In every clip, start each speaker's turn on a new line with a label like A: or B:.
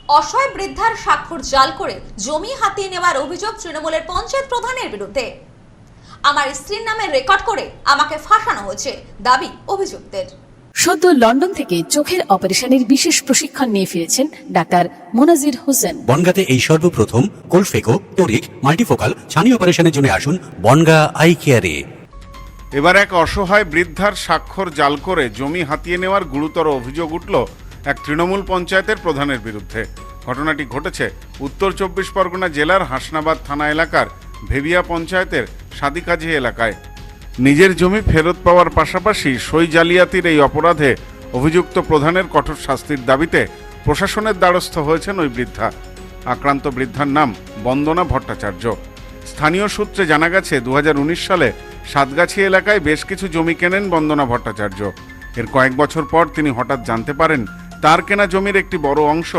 A: অসহায় বৃদ্ধার স্বাক্ষর জাল করে জমি হাতিয়ে নেওয়ার অভিযোগ তৃণমূলের পঞ্চায়েত প্রধানের বিরুদ্ধে। আমার স্ত্রীর নামে রেকর্ড করে আমাকে ফাঁসানো হয়েছে, দাবি অভিযুক্তের।
B: সদ্য লন্ডন থেকে চোখের অপারেশনের বিশেষ প্রশিক্ষণ নিয়ে ফিরেছেন ডাক্তার মোনাজির হোসেন।
C: বনগাঁতে এই সর্বপ্রথম কোলফেকো, টোরিক, মাল্টিফোকাল ছানি অপারেশনের জন্য আসুন বনগাঁ আই কেয়ারে।
D: এবার এক অসহায় বৃদ্ধার স্বাক্ষর জাল করে জমি হাতিয়ে নেওয়ার গুরুতর অভিযোগ উঠল এক তৃণমূল পঞ্চায়েতের প্রধানের বিরুদ্ধে। ঘটনাটি ঘটেছে উত্তর 24 পরগনা জেলার হাসনাবাদ থানা এলাকার ভেবিয়া পঞ্চায়েতের সাদিকাজি এলাকায়। নিজের জমি ফেরত পাওয়ার পাশাপাশি সই জালিয়াতির এই অপরাধে অভিযুক্ত প্রধানের কঠোর শাস্তির দাবিতে প্রশাসনের দ্বারস্থ হয়েছেন ওই বৃদ্ধা। আক্রান্ত বৃদ্ধার নাম বন্দনা ভট্টাচার্য। স্থানীয় সূত্রে জানা গেছে 2019 সালে সাতগাছি এলাকায় বেশ কিছু জমি কেনেন বন্দনা ভট্টাচার্য। এর কয়েক বছর পর তিনি হঠাৎ জানতে পারেন তার কেনা জমির একটি বড় অংশ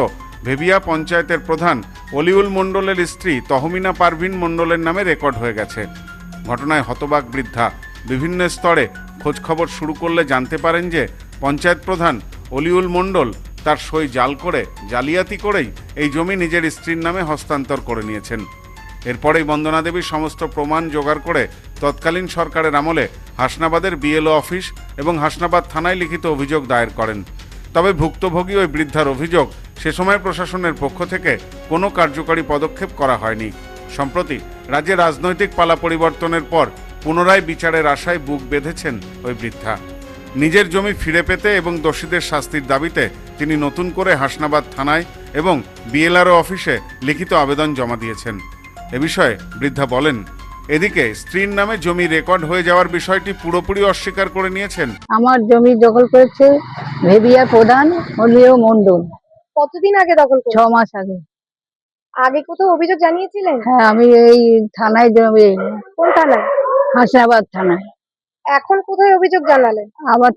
D: ভেবিয়া পঞ্চায়েতের প্রধান অলিউল মণ্ডলের স্ত্রী তহমিনা পারভিন মণ্ডলের নামে রেকর্ড হয়ে গেছে। ঘটনায় হতবাক বৃদ্ধা বিভিন্ন স্তরে খোঁজখবর শুরু করলে জানতে পারেন যে পঞ্চায়েত প্রধান অলিউল মণ্ডল তার সই জাল করে জালিয়াতি করেই এই জমি নিজের স্ত্রীর নামে হস্তান্তর করে নিয়েছেন। এরপরেই বন্দনা দেবী সমস্ত প্রমাণ জোগাড় করে তৎকালীন সরকারের আমলে হাসনাবাদের বিএলও অফিস এবং হাসনাবাদ থানায় লিখিত অভিযোগ দায়ের করেন। তবে ভুক্তভোগী ওই বৃদ্ধার অভিযোগ সে সময় প্রশাসনের পক্ষ থেকে কোনো কার্যকরী পদক্ষেপ করা হয়নি। সম্প্রতি রাজ্যে রাজনৈতিক পালা পরিবর্তনের পর পুনরায় বিচারের আশায় বুক বেঁধেছেন ওই বৃদ্ধা। নিজের জমি ফিরে পেতে এবং দোষীদের শাস্তির দাবিতে তিনি নতুন করে হাসনাবাদ থানায় এবং বিএলআরও অফিসে লিখিত আবেদন জমা দিয়েছেন। এ বিষয়ে বৃদ্ধা বলেন, এদিকে স্ত্রীর নামে জমি রেকর্ড হয়ে যাওয়ার বিষয়টি পুরোপুরি অস্বীকার করে নিয়েছেন।
E: আমার জমি দখল করেছে ভেবিয়া প্রধান অলিউল মণ্ডল।
F: কতদিন আগে দখল করেছে?
E: 6 মাস আগে।
F: আগে কোথাও অভিযোগ জানিয়েছিলেন?
E: হ্যাঁ, আমি এই থানায় জমি,
F: কোন থানায়?
E: হাসনাবাদ থানায়।
F: এখন কোথায় অভিযোগ জানালেন?
E: আবার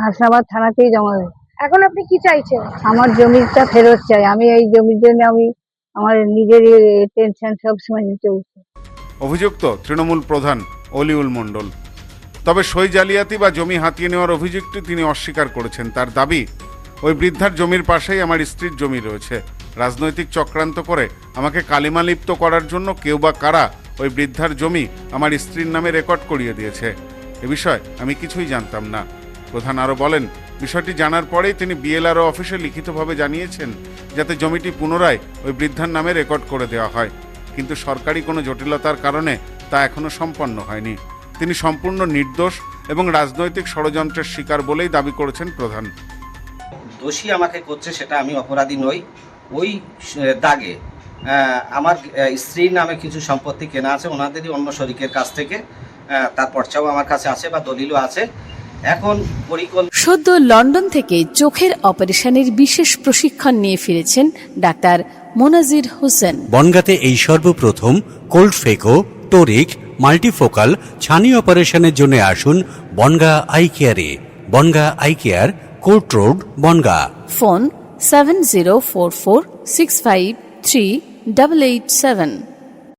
E: হাসনাবাদ থানাতেই জমা দেয়।
F: এখন আপনি কি চাইছেন?
E: আমার জমিটা ফেরত চাই। আমি এই জমির জন্য আমার নিজের টেনশন সবসময় চলছে।
D: অভিযুক্ত তৃণমূল প্রধান অলিউল মণ্ডল। তবে সই জালিয়াতি বা জমি হাতিয়ে নেওয়ার অভিযোগটি তিনি অস্বীকার করেছেন। তার দাবি, ওই বৃদ্ধার জমির পাশেই আমার স্ত্রীর জমি রয়েছে। রাজনৈতিক চক্রান্ত করে আমাকে কালিমালিপ্ত করার জন্য কেউ বা কারা ওই বৃদ্ধার জমি আমার স্ত্রীর নামে রেকর্ড করিয়ে দিয়েছে। এ বিষয়ে আমি কিছুই জানতাম না। প্রধান আরও বলেন, বিষয়টি জানার পরেই তিনি বিএলআরও অফিসে লিখিতভাবে জানিয়েছেন যাতে জমিটি পুনরায় ওই বৃদ্ধার নামে রেকর্ড করে দেওয়া হয়, কিন্তু সরকারি কোনো জটিলতার কারণে তা এখনো সম্পন্ন হয়নি। তিনি সম্পূর্ণ নির্দোষ এবং রাজনৈতিক ষড়যন্ত্রের শিকার বলেই দাবি করেছেন প্রধান।
G: দোষী আমাকে করছে সেটা আমি অপরাধী নই। ওই দাগে আমার স্ত্রীর নামে কিছু সম্পত্তি কেনা আছে ওনাদেরই অন্য শরিকের কাছ থেকে, তার পর্চাও আমার কাছে আছে বা দলিলও আছে। এখন
B: সদ্য লন্ডন থেকে চোখের অপারেশনের বিশেষ প্রশিক্ষণ নিয়ে ফিরেছেন ডাক্তার মোনাজির হোসেন।
C: বনগাঁতে এই সর্বপ্রথম কোলফেকো, টোরিক, মাল্টিফোকাল ছানি অপারেশনের জন্য আসুন Bongaon eye care. Bongaon eye care, court road, Bongaon.
B: Phone 704446538887।